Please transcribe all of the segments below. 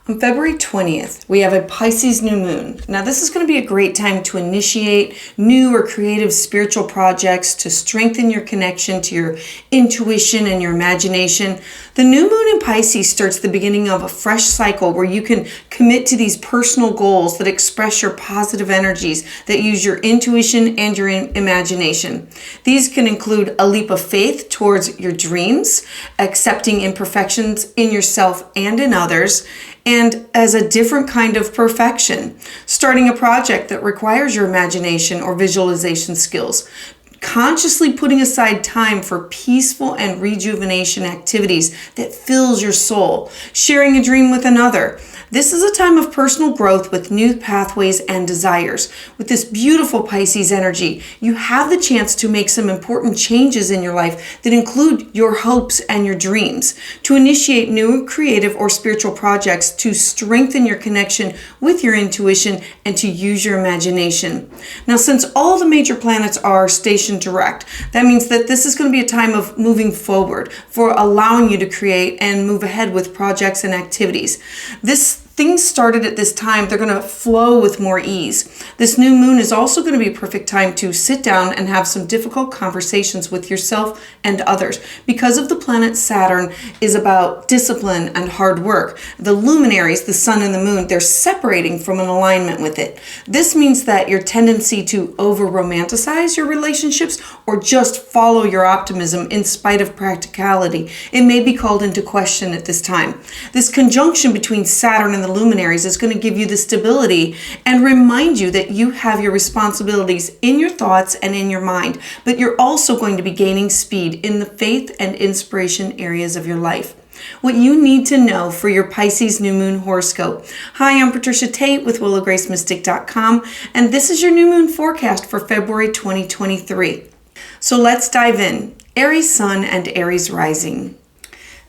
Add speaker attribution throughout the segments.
Speaker 1: On February 20th, we have a Pisces new moon. Now, this is going to be a great time to initiate new or creative spiritual projects, to strengthen your connection to your intuition and your imagination. The new moon in Pisces starts the beginning of a fresh cycle where you can commit to these personal goals that express your positive energies, that use your intuition and your imagination. These can include a leap of faith towards your dreams, accepting imperfections in yourself and in others, and as a different kind of perfection, starting a project that requires your imagination or visualization skills, consciously putting aside time for peaceful and rejuvenation activities that fills your soul, sharing a dream with another. This is a time of personal growth with new pathways and desires. With this beautiful Pisces energy, you have the chance to make some important changes in your life that include your hopes and your dreams, to initiate new creative or spiritual projects, to strengthen your connection with your intuition, and to use your imagination. Now, since all the major planets are stationed direct, that means that this is going to be a time of moving forward, for allowing you to create and move ahead with projects and activities. Things started at this time, they're going to flow with more ease. This new moon is also going to be a perfect time to sit down and have some difficult conversations with yourself and others. Because of the planet Saturn is about discipline and hard work, the luminaries, the sun and the moon, they're separating from an alignment with it. This means that your tendency to over-romanticize your relationships or just follow your optimism in spite of practicality, it may be called into question at this time. This conjunction between Saturn and the luminaries is going to give you the stability and remind you that you have your responsibilities in your thoughts and in your mind, but you're also going to be gaining speed in the faith and inspiration areas of your life. What you need to know for your Pisces new moon horoscope. Hi, I'm Patricia Tate with willowgracemystic.com, and this is your new moon forecast for February 2023. So let's dive in. Aries sun and Aries rising.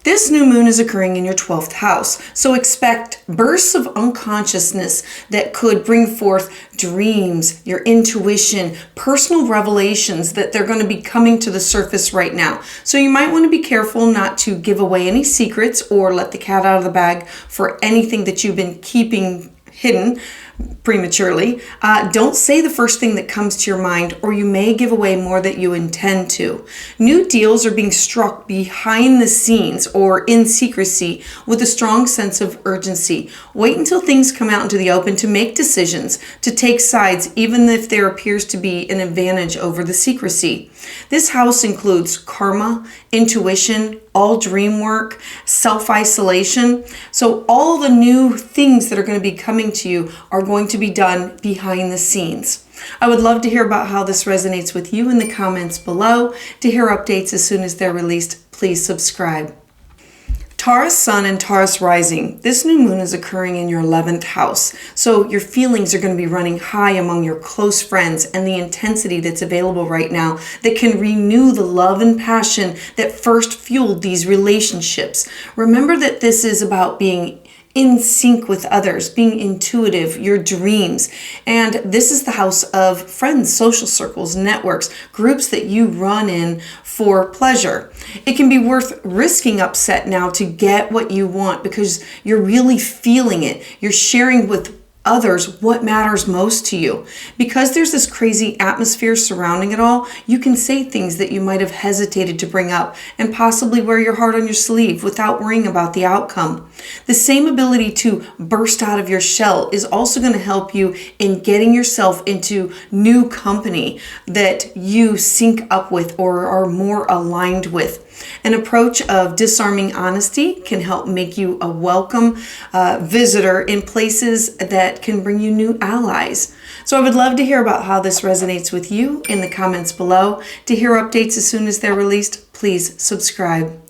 Speaker 1: This new moon is occurring in your 12th house, so expect bursts of unconsciousness that could bring forth dreams, your intuition, personal revelations that they're going to be coming to the surface right now. So you might want to be careful not to give away any secrets or let the cat out of the bag for anything that you've been keeping hidden prematurely. Don't say the first thing that comes to your mind, or you may give away more that you intend to. New deals are being struck behind the scenes or in secrecy with a strong sense of urgency. Wait until things come out into the open to make decisions, to take sides, even if there appears to be an advantage over the secrecy. This house includes karma, intuition, all dream work, self-isolation. So all the new things that are going to be coming to you are going to be done behind the scenes. I would love to hear about how this resonates with you in the comments below. To hear updates as soon as they're released, please subscribe. Taurus sun and Taurus rising. This new moon is occurring in your 11th house. So your feelings are going to be running high among your close friends, and the intensity that's available right now that can renew the love and passion that first fueled these relationships. Remember that this is about being in sync with others, being intuitive, your dreams. And this is the house of friends, social circles, networks, groups that you run in for pleasure. It can be worth risking upset now to get what you want because you're really feeling it. You're sharing with others what matters most to you. Because there's this crazy atmosphere surrounding it all, you can say things that you might have hesitated to bring up and possibly wear your heart on your sleeve without worrying about the outcome. The same ability to burst out of your shell is also going to help you in getting yourself into new company that you sync up with or are more aligned with. An approach of disarming honesty can help make you a welcome visitor in places that can bring you new allies. So I would love to hear about how this resonates with you in the comments below. To hear updates as soon as they're released, please subscribe.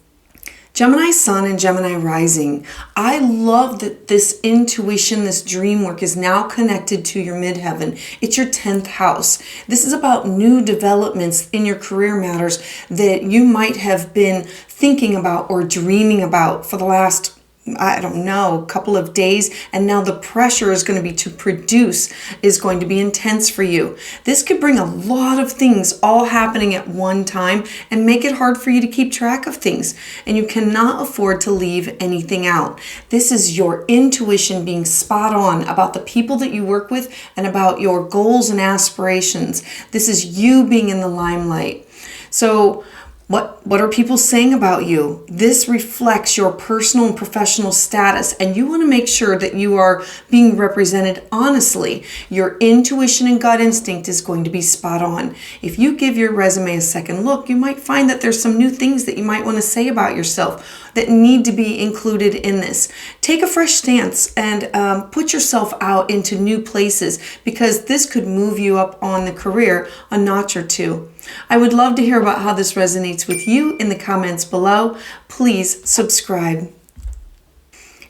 Speaker 1: Gemini sun and Gemini rising. I love that this intuition, this dream work is now connected to your midheaven. It's your 10th house. This is about new developments in your career matters that you might have been thinking about or dreaming about for the last I don't know, a couple of days, and now the pressure is going to be to produce is going to be intense for you. This could bring a lot of things all happening at one time and make it hard for you to keep track of things, and you cannot afford to leave anything out. This is your intuition being spot on about the people that you work with and about your goals and aspirations. This is you being in the limelight. So what are people saying about you? This reflects your personal and professional status, and you want to make sure that you are being represented honestly. Your intuition and gut instinct is going to be spot on. If you give your resume a second look, you might find that there's some new things that you might want to say about yourself that need to be included in this. Take a fresh stance and put yourself out into new places, because this could move you up on the career a notch or two. I would love to hear about how this resonates with you in the comments below. Please subscribe.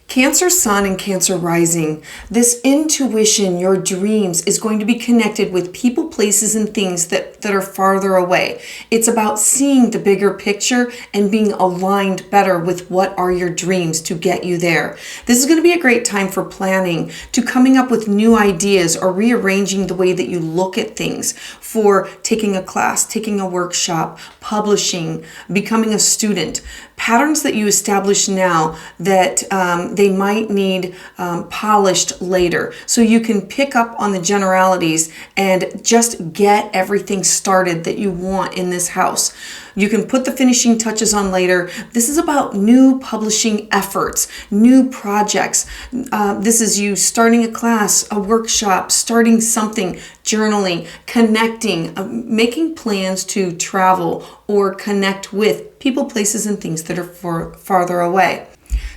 Speaker 1: Cancer Sun and Cancer Rising. This intuition, your dreams, is going to be connected with people, places, and things that are farther away. It's about seeing the bigger picture and being aligned better with what are your dreams to get you there. This is going to be a great time for planning, to coming up with new ideas or rearranging the way that you look at things, for taking a class, taking a workshop, publishing, becoming a student. Patterns that you establish now that they might need polished later. So you can pick up on the generalities and just get everything started that you want in this house. You can put the finishing touches on later. This is about new publishing efforts, new projects. This is you starting a class, a workshop, starting something, journaling, connecting, making plans to travel or connect with people, places, and things that are farther away.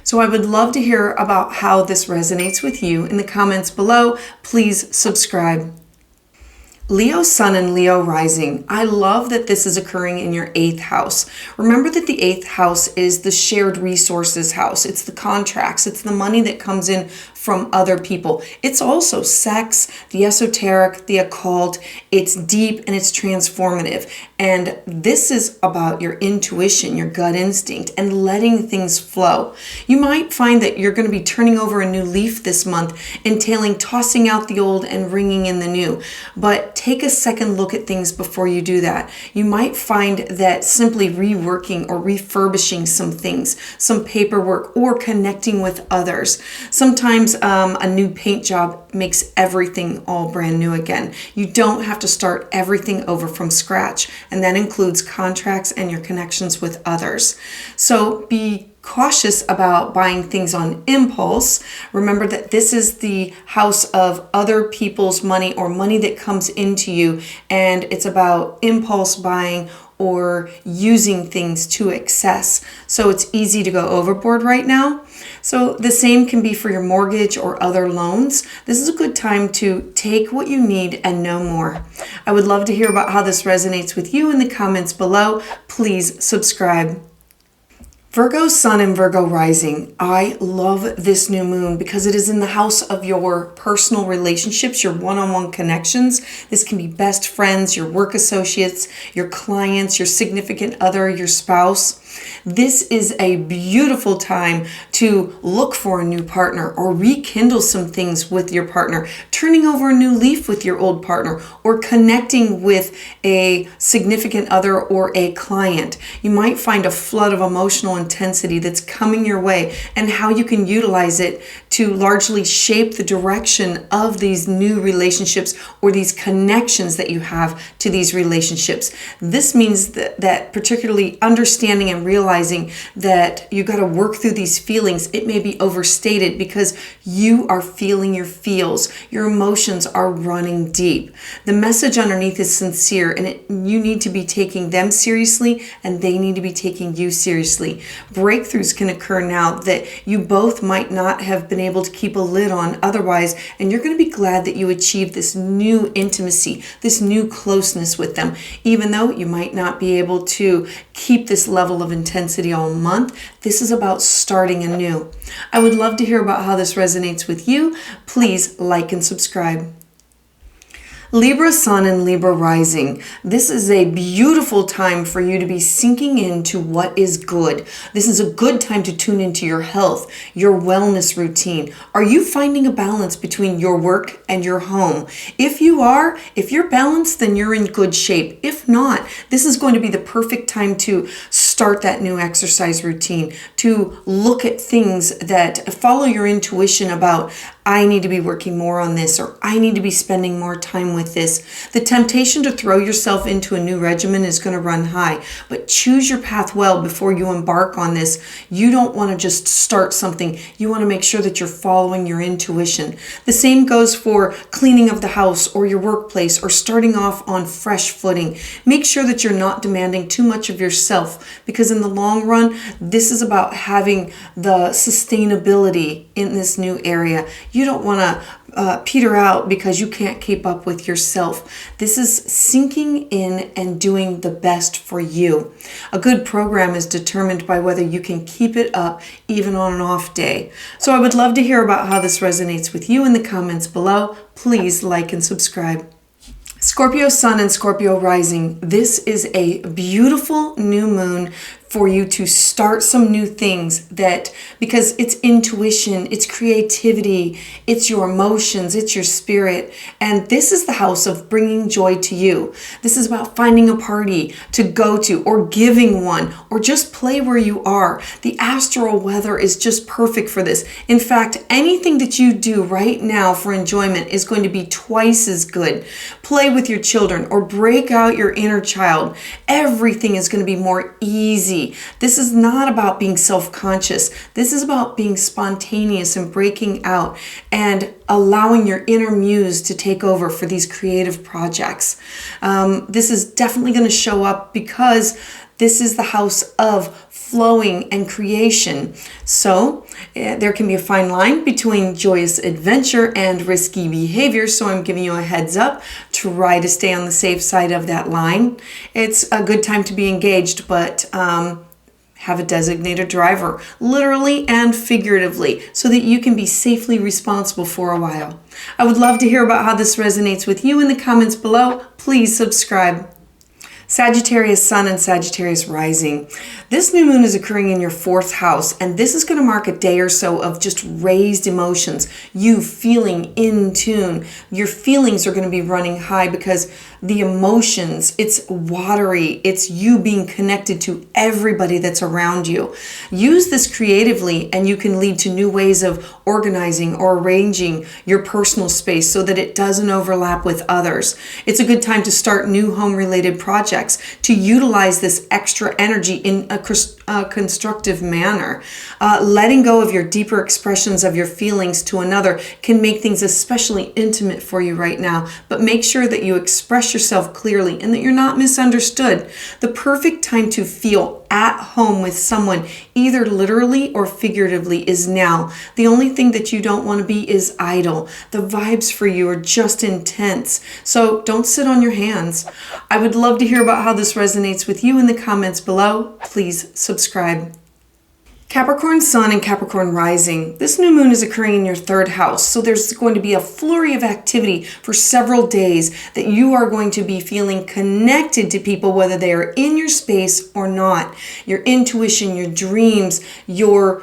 Speaker 1: So I would love to hear about how this resonates with you in the comments below. Please subscribe. Leo Sun and Leo Rising. I love that this is occurring in your 8th house. Remember that the 8th house is the shared resources house. It's the contracts. It's the money that comes in from other people. It's also sex, the esoteric, the occult. It's deep and it's transformative. And this is about your intuition, your gut instinct, and letting things flow. You might find that you're going to be turning over a new leaf this month, entailing tossing out the old and bringing in the new. But take a second look at things before you do that. You might find that simply reworking or refurbishing some things, some paperwork, or connecting with others. Sometimes a new paint job makes everything all brand new again. You don't have to start everything over from scratch, and that includes contracts and your connections with others. So be cautious about buying things on impulse. Remember that this is the house of other people's money or money that comes into you, and it's about impulse buying or using things to excess. So it's easy to go overboard right now. So the same can be for your mortgage or other loans. This is a good time to take what you need and no more. I would love to hear about how this resonates with you in the comments below. Please subscribe. Virgo Sun and Virgo Rising. I love this new moon because it is in the house of your personal relationships, your one-on-one connections. This can be best friends, your work associates, your clients, your significant other, your spouse. This is a beautiful time to look for a new partner or rekindle some things with your partner, turning over a new leaf with your old partner, or connecting with a significant other or a client. You might find a flood of emotional intensity that's coming your way, and how you can utilize it to largely shape the direction of these new relationships or these connections that you have to these relationships. This means that particularly understanding and realizing that you got to work through these feelings. It may be overstated because you are feeling your feels. Your emotions are running deep. The message underneath is sincere, and you need to be taking them seriously, and they need to be taking you seriously. Breakthroughs can occur now that you both might not have been able to keep a lid on otherwise, and you're going to be glad that you achieved this new intimacy, this new closeness with them, even though you might not be able to keep this level of intensity all month. This is about starting anew. I would love to hear about how this resonates with you. Please like and subscribe. Libra Sun and Libra Rising. This is a beautiful time for you to be sinking into what is good. This is a good time to tune into your health, your wellness routine. Are you finding a balance between your work and your home? If you are, if you're balanced, then you're in good shape. If not, this is going to be the perfect time to start that new exercise routine, to look at things that follow your intuition about, I need to be working more on this, or I need to be spending more time with this. The temptation to throw yourself into a new regimen is going to run high, but choose your path well before you embark on this. You don't want to just start something. You want to make sure that you're following your intuition. The same goes for cleaning of the house or your workplace or starting off on fresh footing. Make sure that you're not demanding too much of yourself, because in the long run, this is about having the sustainability in this new area. You don't want to peter out because you can't keep up with yourself. This is sinking in and doing the best for you. A good program is determined by whether you can keep it up even on an off day. So I would love to hear about how this resonates with you in the comments below. Please like and subscribe. Scorpio Sun and Scorpio Rising. This is a beautiful new moon for you to start some new things, that because it's intuition, it's creativity, it's your emotions, it's your spirit, and this is the house of bringing joy to you. This is about finding a party to go to or giving one, or just play where you are. The astral weather is just perfect for this. In fact, anything that you do right now for enjoyment is going to be twice as good. Play with your children or break out your inner child. Everything is going to be more easy. This is not about being self-conscious. This is about being spontaneous and breaking out and allowing your inner muse to take over for these creative projects. This is definitely going to show up because this is the house of flowing and creation. So there can be a fine line between joyous adventure and risky behavior. So I'm giving you a heads up. Try to stay on the safe side of that line. It's a good time to be engaged, but have a designated driver, literally and figuratively, so that you can be safely responsible for a while. I would love to hear about how this resonates with you in the comments below. Please subscribe. Sagittarius Sun and Sagittarius Rising. This new moon is occurring in your 4th house, and this is going to mark a day or so of just raised emotions, you feeling in tune. Your feelings are going to be running high because the emotions, it's watery, it's you being connected to everybody that's around you. Use this creatively, and you can lead to new ways of organizing or arranging your personal space so that it doesn't overlap with others. It's a good time to start new home-related projects, to utilize this extra energy in a constructive manner. Letting go of your deeper expressions of your feelings to another can make things especially intimate for you right now, but make sure that you express yourself clearly and that you're not misunderstood. The perfect time to feel at home with someone, either literally or figuratively, is now. The only thing that you don't want to be is idle. The vibes for you are just intense, so don't sit on your hands. I would love to hear about how this resonates with you in the comments below. Please subscribe. Capricorn Sun and Capricorn Rising. This new moon is occurring in your 3rd house, so there's going to be a flurry of activity for several days that you are going to be feeling connected to people, whether they are in your space or not. Your intuition, your dreams, your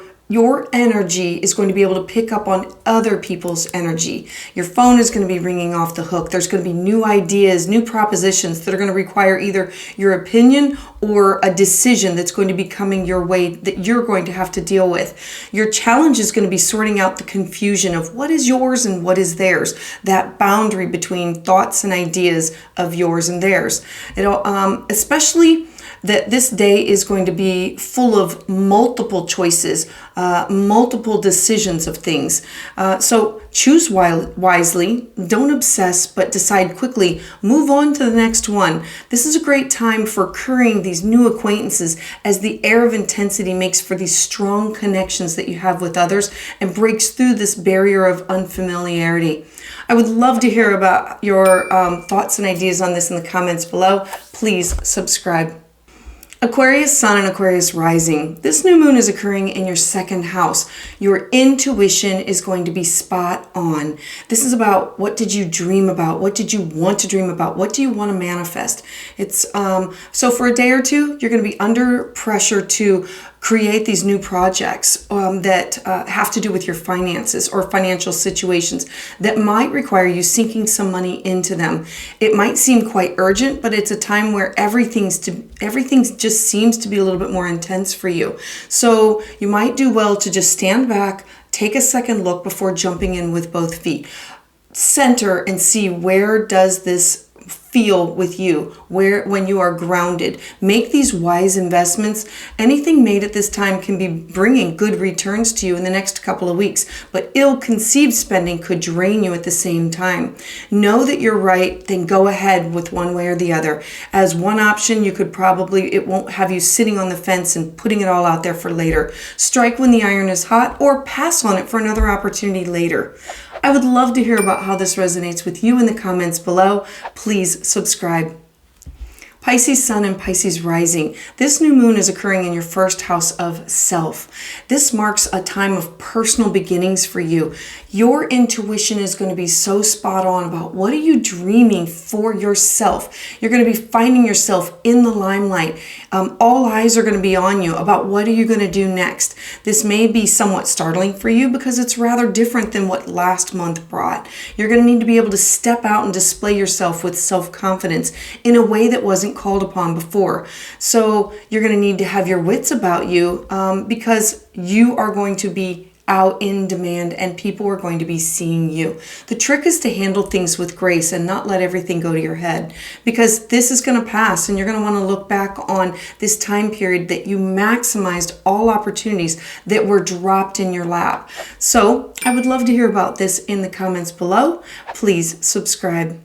Speaker 1: energy is going to be able to pick up on other people's energy. Your phone is going to be ringing off the hook. There's going to be new ideas, new propositions that are going to require either your opinion or a decision that's going to be coming your way that you're going to have to deal with. Your challenge is going to be sorting out the confusion of what is yours and what is theirs, that boundary between thoughts and ideas of yours and theirs. Especially that this day is going to be full of multiple choices, multiple decisions of things. So choose wisely, don't obsess, but decide quickly. Move on to the next one. This is a great time for currying these new acquaintances, as the air of intensity makes for these strong connections that you have with others and breaks through this barrier of unfamiliarity. I would love to hear about your thoughts and ideas on this in the comments below. Please subscribe. Aquarius Sun and Aquarius Rising. This new moon is occurring in your second house. Your intuition is going to be spot on. This is about, what did you dream about? What did you want to dream about? What do you want to manifest? It's so for a day or two, you're going to be under pressure to create these new projects that have to do with your finances or financial situations that might require you sinking some money into them. It might seem quite urgent, but it's a time where everything just seems to be a little bit more intense for you. So you might do well to just stand back, take a second look before jumping in with both feet. Center and see, where does this feel with you, when you are grounded. Make these wise investments. Anything made at this time can be bringing good returns to you in the next couple of weeks, but ill-conceived spending could drain you at the same time. Know that you're right, then go ahead with one way or the other. As one option, it won't have you sitting on the fence and putting it all out there for later. Strike when the iron is hot, or pass on it for another opportunity later. I would love to hear about how this resonates with you in the comments below. Please subscribe. Pisces Sun and Pisces Rising. This new moon is occurring in your first house of self. This marks a time of personal beginnings for you. Your intuition is going to be so spot on about, what are you dreaming for yourself? You're going to be finding yourself in the limelight. All eyes are going to be on you about, what are you going to do next? This may be somewhat startling for you because it's rather different than what last month brought. You're going to need to be able to step out and display yourself with self-confidence in a way that wasn't called upon before. So you're going to need to have your wits about you because you are going to be out in demand and people are going to be seeing you. The trick is to handle things with grace and not let everything go to your head, because this is going to pass and you're going to want to look back on this time period that you maximized all opportunities that were dropped in your lap. So I would love to hear about this in the comments below. Please subscribe.